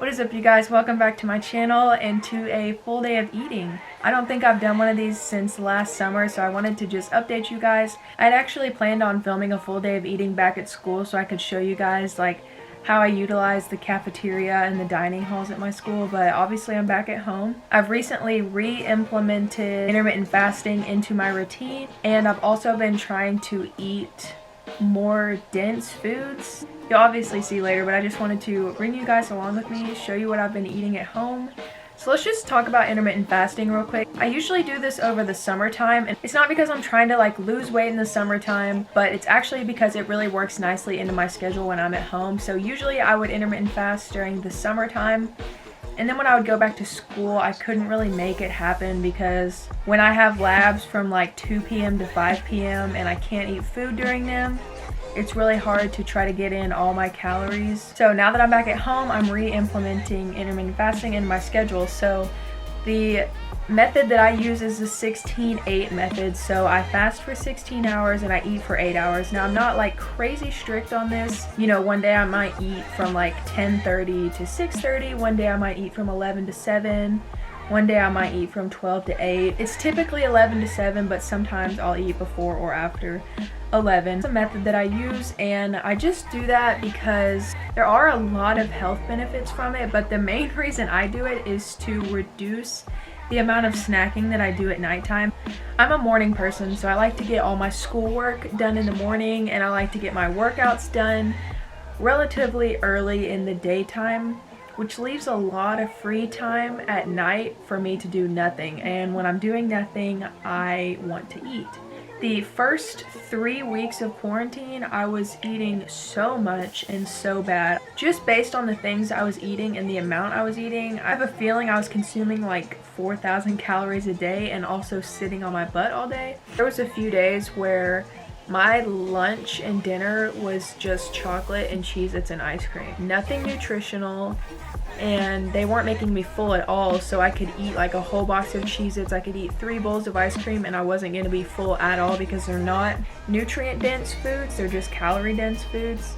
What is up, you guys? Welcome back to my channel and to a full day of eating. I don't think I've done one of these since last summer, so I wanted to just update you guys. I'd actually planned on filming a full day of eating back at school so I could show you guys like how I utilize the cafeteria and the dining halls at my school, but obviously I'm back at home. I've recently re-implemented intermittent fasting into my routine, and I've also been trying to eat more dense foods. You'll obviously see later, but I just wanted to bring you guys along with me, show you what I've been eating at home. So let's just talk about intermittent fasting real quick. I usually do this over the summertime, and it's not because I'm trying to like lose weight in the summertime, but it's actually because it really works nicely into my schedule when I'm at home. So usually I would intermittent fast during the summertime, and then when I would go back to school, I couldn't really make it happen because when I have labs from like 2 p.m. to 5 p.m. and I can't eat food during them, it's really hard to try to get in all my calories. So now that I'm back at home, I'm re-implementing intermittent fasting in my schedule. So the method that I use is the 16-8 method. So I fast for 16 hours and I eat for 8 hours. Now I'm not like crazy strict on this. You know, one day I might eat from like 10:30 to 6:30. One day I might eat from 11 to 7. One day I might eat from 12 to 8. It's typically 11 to 7, but sometimes I'll eat before or after 11. It's a method that I use, and I just do that because there are a lot of health benefits from it, but the main reason I do it is to reduce the amount of snacking that I do at nighttime. I'm a morning person, so I like to get all my schoolwork done in the morning, and I like to get my workouts done relatively early in the daytime, which leaves a lot of free time at night for me to do nothing. And when I'm doing nothing, I want to eat. The first 3 weeks of quarantine, I was eating so much and so bad. Just based on the things I was eating and the amount I was eating, I have a feeling I was consuming like 4,000 calories a day and also sitting on my butt all day. There was a few days where my lunch and dinner was just chocolate and Cheez-Its and ice cream. Nothing nutritional, and they weren't making me full at all, so I could eat like a whole box of Cheez-Its, I could eat 3 bowls of ice cream, and I wasn't going to be full at all because they're not nutrient-dense foods, they're just calorie-dense foods.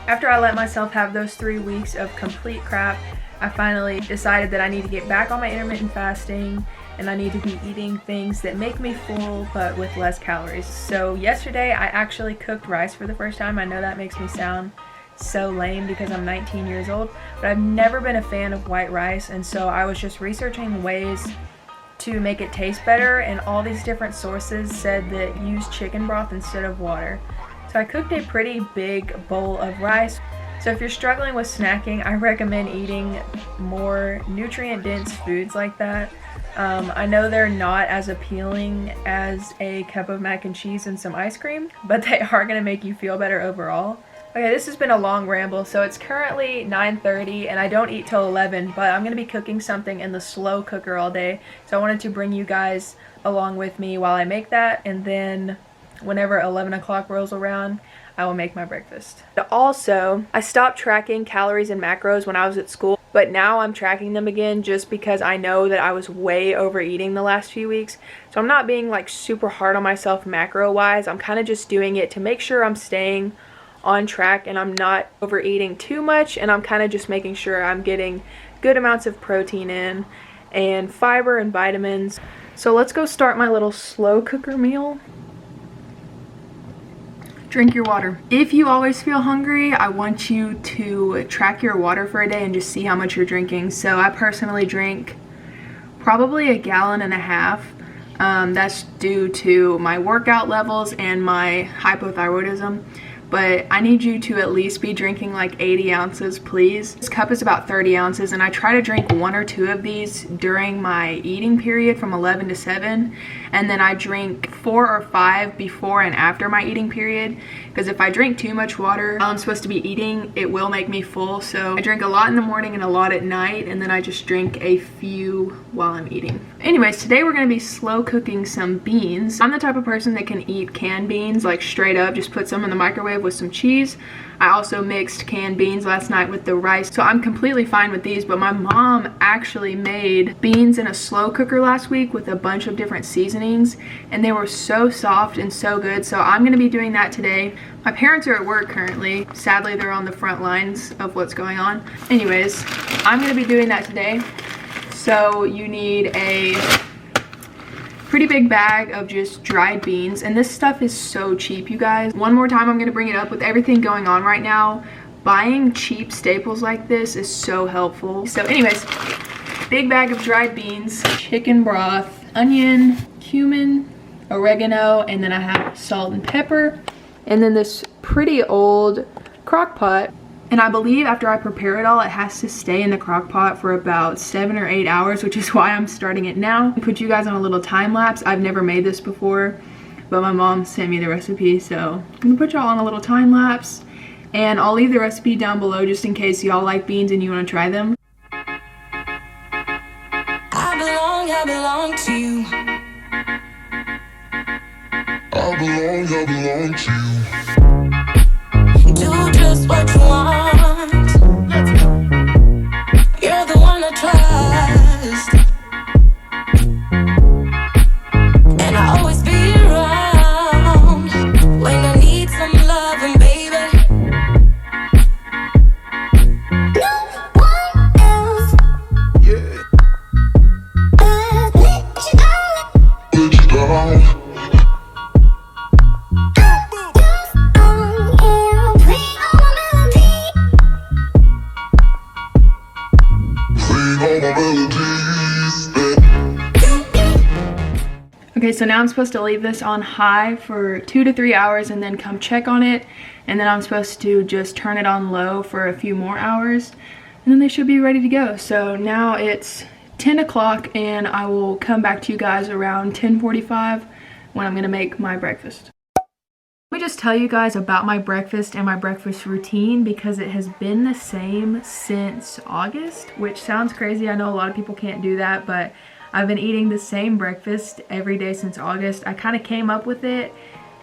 After I let myself have those 3 weeks of complete crap, I finally decided that I need to get back on my intermittent fasting, and I need to be eating things that make me full but with less calories. So yesterday I actually cooked rice for the first time. I know that makes me sound so lame because I'm 19 years old, but I've never been a fan of white rice, and so I was just researching ways to make it taste better, and all these different sources said that use chicken broth instead of water. So I cooked a pretty big bowl of rice. So if you're struggling with snacking, I recommend eating more nutrient-dense foods like that. I know they're not as appealing as a cup of mac and cheese and some ice cream, but they are going to make you feel better overall. Okay, this has been a long ramble. So it's currently 9:30 and I don't eat till 11, but I'm going to be cooking something in the slow cooker all day. So I wanted to bring you guys along with me while I make that, and then whenever 11 o'clock rolls around, I will make my breakfast. Also, I stopped tracking calories and macros when I was at school, but now I'm tracking them again just because I know that I was way overeating the last few weeks. So I'm not being like super hard on myself macro wise. I'm kind of just doing it to make sure I'm staying on track and I'm not overeating too much, and I'm kind of just making sure I'm getting good amounts of protein in and fiber and vitamins. So let's go start my little slow cooker meal. Drink your water. If you always feel hungry, I want you to track your water for a day and just see how much you're drinking. So I personally drink probably 1.5 gallons. That's due to my workout levels and my hypothyroidism. But I need you to at least be drinking like 80 ounces, please. This cup is about 30 ounces, and I try to drink 1 or 2 of these during my eating period from 11 to 7. And then I drink 4 or 5 before and after my eating period. Because if I drink too much water while I'm supposed to be eating, it will make me full. So I drink a lot in the morning and a lot at night, and then I just drink a few while I'm eating. Anyways, today we're going to be slow cooking some beans. I'm the type of person that can eat canned beans like straight up, just put some in the microwave microwave with some cheese. I also mixed canned beans last night with the rice, so I'm completely fine with these. But my mom actually made beans in a slow cooker last week with a bunch of different seasonings, and they were so soft and so good. So I'm gonna be doing that today. My parents are at work currently. Sadly, they're on the front lines of what's going on. Anyways, I'm gonna be doing that today. So you need a pretty big bag of just dried beans, and this stuff is so cheap, you guys. One more time, I'm gonna bring it up. With everything going on right now, buying cheap staples like this is so helpful. So anyways, big bag of dried beans, chicken broth, onion, cumin, oregano, and then I have salt and pepper, and then this pretty old crock pot. And I believe after I prepare it all, it has to stay in the crock pot for about 7 or 8 hours, which is why I'm starting it now. Put you guys on a little time lapse. I've never made this before, but my mom sent me the recipe, so I'm gonna put y'all on a little time lapse. And I'll leave the recipe down below just in case y'all like beans and you wanna try them. I belong to you. I belong to you. Do just what you want. You're the one I trust, and I always be around when I need some loving, baby. No one else. Yeah. Let you down. Okay, so now I'm supposed to leave this on high for 2 to 3 hours and then come check on it. And then I'm supposed to just turn it on low for a few more hours. And then they should be ready to go. So now it's 10 o'clock and I will come back to you guys around 10:45 when I'm gonna make my breakfast. Let me just tell you guys about my breakfast and my breakfast routine because it has been the same since August, which sounds crazy. I know a lot of people can't do that, but I've been eating the same breakfast every day since August. I kind of came up with it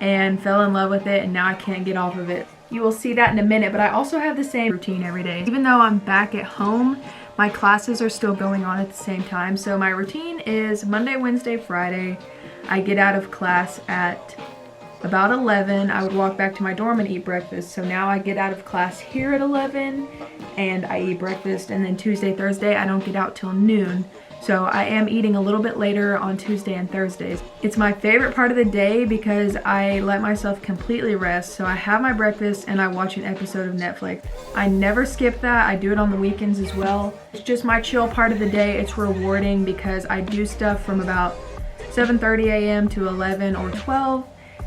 and fell in love with it, and now I can't get off of it. You will see that in a minute, but I also have the same routine every day. Even though I'm back at home, my classes are still going on at the same time. So my routine is Monday, Wednesday, Friday. I get out of class at about 11. I would walk back to my dorm and eat breakfast. So now I get out of class here at 11 and I eat breakfast, and then Tuesday, Thursday, I don't get out till noon. So I am eating a little bit later on Tuesday and Thursdays. It's my favorite part of the day because I let myself completely rest. So I have my breakfast and I watch an episode of Netflix. I never skip that. I do it on the weekends as well. It's just my chill part of the day. It's rewarding because I do stuff from about 7:30 a.m. to 11 or 12.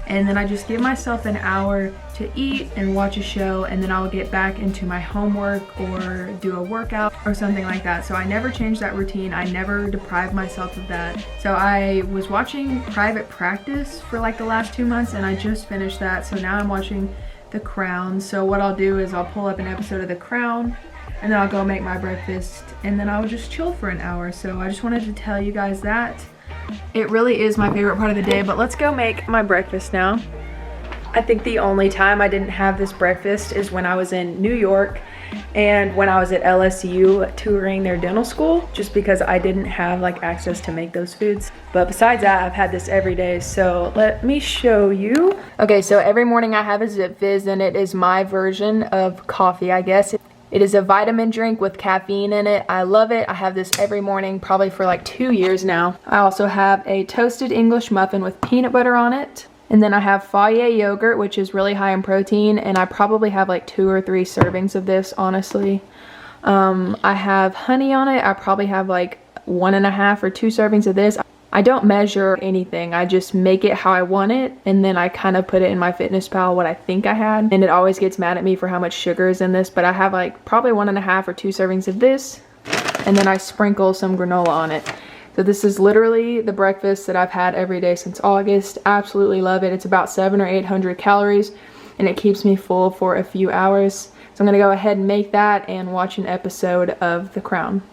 And then I just give myself an hour to eat and watch a show, and then I'll get back into my homework or do a workout or something like that. So I never change that routine. I never deprive myself of that. So I was watching Private Practice for like the last 2 months, and I just finished that. So now I'm watching The Crown. So what I'll do is I'll pull up an episode of The Crown, and then I'll go make my breakfast, and then I'll just chill for an hour. So I just wanted to tell you guys that. It really is my favorite part of the day, but let's go make my breakfast now. I think the only time I didn't have this breakfast is when I was in New York and when I was at LSU touring their dental school, just because I didn't have like access to make those foods. But besides that, I've had this every day. So let me show you. Okay, so every morning I have a Zip Fizz, and it is my version of coffee, I guess. It is a vitamin drink with caffeine in it. I love it. I have this every morning, probably for like 2 years now. I also have a toasted English muffin with peanut butter on it. And then I have Fage yogurt, which is really high in protein. And I probably have like 2 or 3 servings of this, honestly. I have honey on it. I probably have like 1.5 or 2 servings of this. I don't measure anything. I just make it how I want it, and then I kind of put it in my Fitness Pal what I think I had, and it always gets mad at me for how much sugar is in this, but I have like probably 1.5 or 2 servings of this, and then I sprinkle some granola on it. So this is literally the breakfast that I've had every day since August. Absolutely love it. It's about 700 or 800 calories, and it keeps me full for a few hours. So I'm gonna go ahead and make that and watch an episode of The Crown.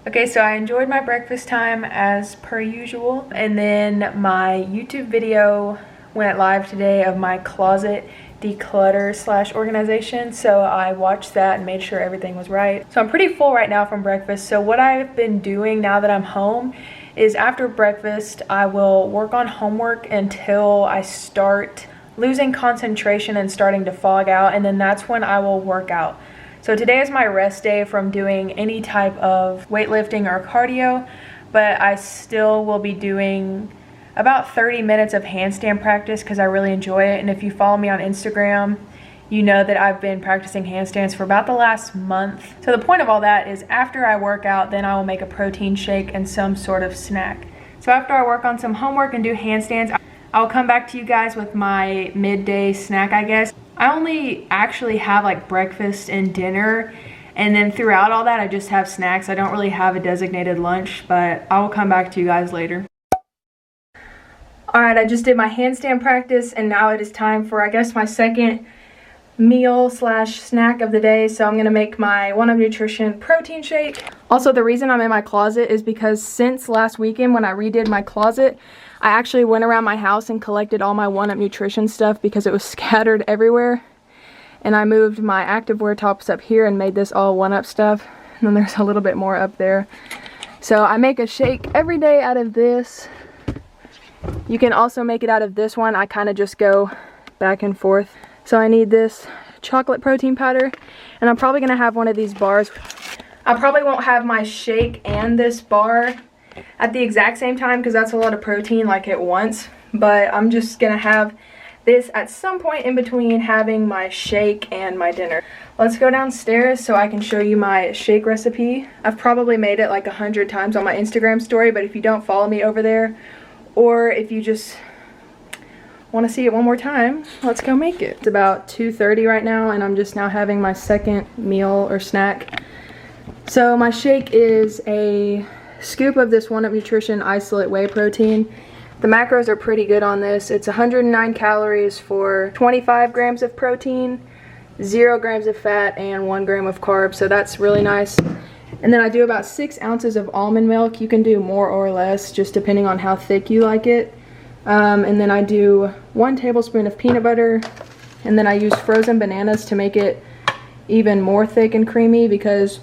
Okay, so I enjoyed my breakfast time as per usual, and then my YouTube video went live today of my closet declutter slash organization, so I watched that and made sure everything was right. So I'm pretty full right now from breakfast. So what I've been doing now that I'm home is after breakfast I will work on homework until I start losing concentration and starting to fog out, and then that's when I will work out. So today is my rest day from doing any type of weightlifting or cardio, but I still will be doing about 30 minutes of handstand practice because I really enjoy it. And if you follow me on Instagram, you know that I've been practicing handstands for about the last month. So the point of all that is after I work out, then I will make a protein shake and some sort of snack. So after I work on some homework and do handstands, I'll come back to you guys with my midday snack, I guess. I only actually have like breakfast and dinner, and then throughout all that I just have snacks. I don't really have a designated lunch, but I will come back to you guys later. Alright, I just did my handstand practice, and now it is time for, I guess, my second meal slash snack of the day. So I'm gonna make my One Up Nutrition protein shake. Also, the reason I'm in my closet is because since last weekend when I redid my closet, I actually went around my house and collected all my One Up Nutrition stuff because it was scattered everywhere. And I moved my activewear tops up here and made this all One Up stuff. And then there's a little bit more up there. So I make a shake every day out of this. You can also make it out of this one. I kind of just go back and forth. So I need this chocolate protein powder, and I'm probably gonna have one of these bars. I probably won't have my shake and this bar at the exact same time because that's a lot of protein like at once, but I'm just gonna have this at some point in between having my shake and my dinner. Let's go downstairs so I can show you my shake recipe. I've probably made it like 100 times on my Instagram story, but if you don't follow me over there, or if you just want to see it one more time, let's go make it. It's about 2:30 right now, and I'm just now having my second meal or snack. So my shake is a scoop of this One Up Nutrition isolate whey protein. The macros are pretty good on this. It's 109 calories for 25 grams of protein, 0 grams of fat, and 1 gram of carbs, so that's really nice. And then I do about 6 ounces of almond milk. You can do more or less, just depending on how thick you like it. And then I do 1 tablespoon of peanut butter, and then I use frozen bananas to make it even more thick and creamy because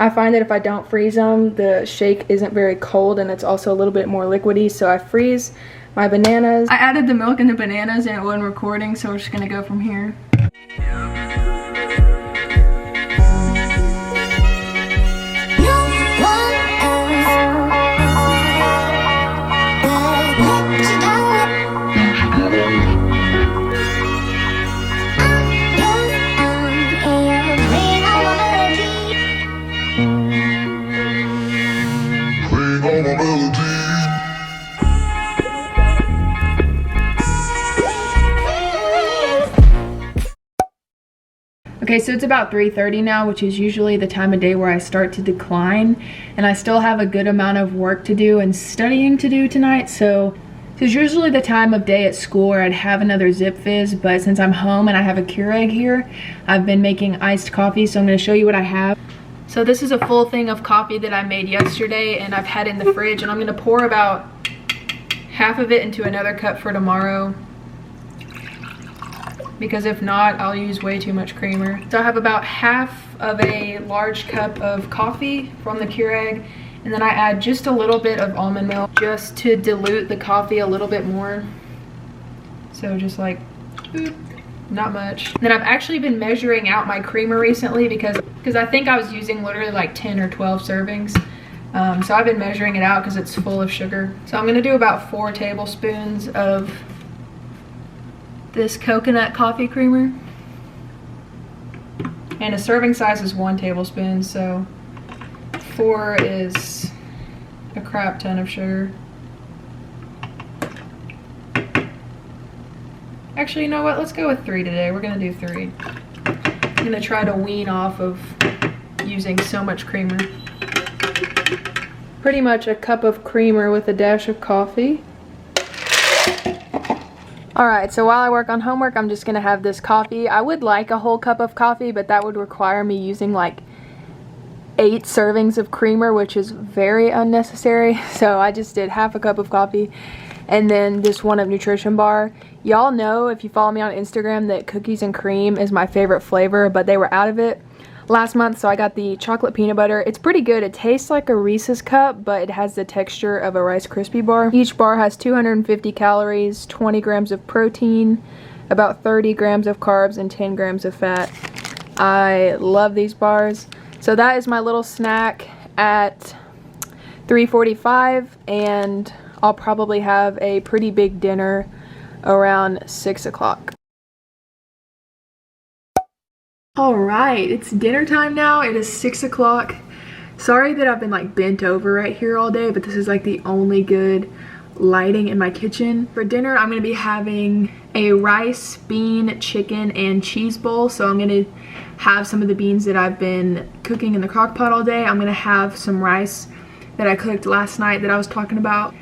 I find that if I don't freeze them, the shake isn't very cold and it's also a little bit more liquidy. So I freeze my bananas. I added the milk and the bananas and it wasn't recording, so we're just gonna go from here. Okay, so it's about 3:30 now, which is usually the time of day where I start to decline, and I still have a good amount of work to do and studying to do tonight. So it's usually the time of day at school where I'd have another Zip Fizz, but since I'm home and I have a Keurig here, I've been making iced coffee, so I'm going to show you what I have. So this is a full thing of coffee that I made yesterday and I've had in the fridge, and I'm going to pour about half of it into another cup for tomorrow, because if not, I'll use way too much creamer. So I have about half of a large cup of coffee from the Keurig, and then I add just a little bit of almond milk just to dilute the coffee a little bit more. So just like, boop, not much. And then I've actually been measuring out my creamer recently because I think I was using literally like 10 or 12 servings. So I've been measuring it out because it's full of sugar. So I'm gonna do about 4 tablespoons of this coconut coffee creamer, and a serving size is 1 tablespoon, so 4 is a crap ton of sugar. Actually, you know what, let's go with 3 today. We're gonna do 3. I'm gonna try to wean off of using so much creamer. Pretty much a cup of creamer with a dash of coffee. Alright, so while I work on homework, I'm just going to have this coffee. I would like a whole cup of coffee, but that would require me using like 8 servings of creamer, which is very unnecessary. So I just did half a cup of coffee and then this 1-Up nutrition bar. Y'all know, if you follow me on Instagram, that cookies and cream is my favorite flavor, but they were out of it last month, so I got the chocolate peanut butter. It's pretty good. It tastes like a Reese's cup, but it has the texture of a Rice Krispie bar. Each bar has 250 calories, 20 grams of protein, about 30 grams of carbs, and 10 grams of fat. I love these bars. So that is my little snack at 3:45, and I'll probably have a pretty big dinner around 6 o'clock. Alright, it's dinner time now. It is 6 o'clock. Sorry that I've been like bent over right here all day, but this is like the only good lighting in my kitchen. For dinner, I'm going to be having a rice, bean, chicken, and cheese bowl. So I'm going to have some of the beans that I've been cooking in the crock pot all day. I'm going to have some rice that I cooked last night that I was talking about.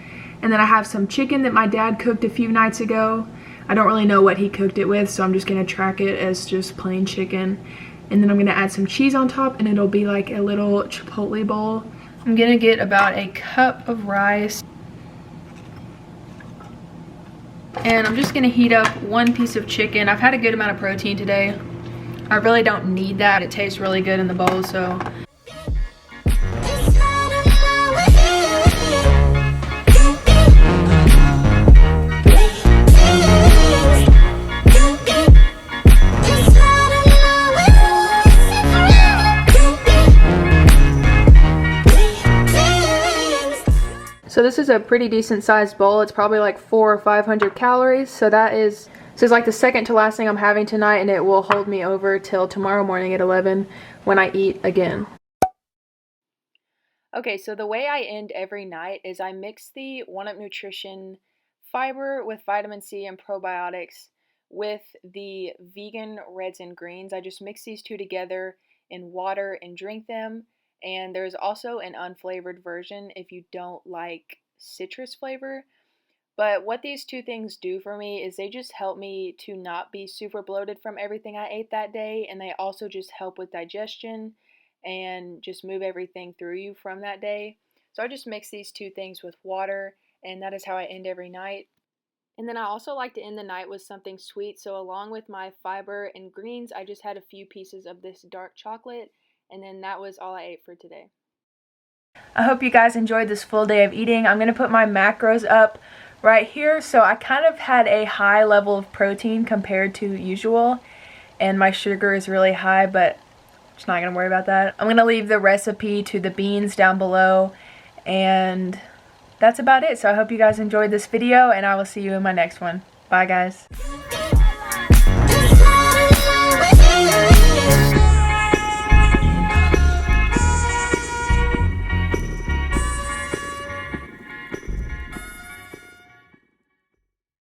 And then I have some chicken that my dad cooked a few nights ago. I don't really know what he cooked it with, so I'm just going to track it as just plain chicken. And then I'm going to add some cheese on top, and it'll be like a little chipotle bowl. I'm going to get about a cup of rice. And I'm just going to heat up 1 piece of chicken. I've had a good amount of protein today. I really don't need that. It tastes really good in the bowl, so... So this is a pretty decent sized bowl. It's probably like 400 or 500 calories. So this is like the second to last thing I'm having tonight, and it will hold me over till tomorrow morning at 11 when I eat again. Okay, so the way I end every night is I mix the 1-Up Nutrition fiber with vitamin C and probiotics with the vegan reds and greens. I just mix these two together in water and drink them. And there's also an unflavored version if you don't like citrus flavor. But what these two things do for me is they just help me to not be super bloated from everything I ate that day. And they also just help with digestion and just move everything through you from that day. So I just mix these two things with water, and that is how I end every night. And then I also like to end the night with something sweet. So along with my fiber and greens, I just had a few pieces of this dark chocolate. And then that was all I ate for today. I hope you guys enjoyed this full day of eating. I'm going to put my macros up right here. So I kind of had a high level of protein compared to usual. And my sugar is really high, but I'm just not going to worry about that. I'm going to leave the recipe to the beans down below. And that's about it. So I hope you guys enjoyed this video, and I will see you in my next one. Bye, guys.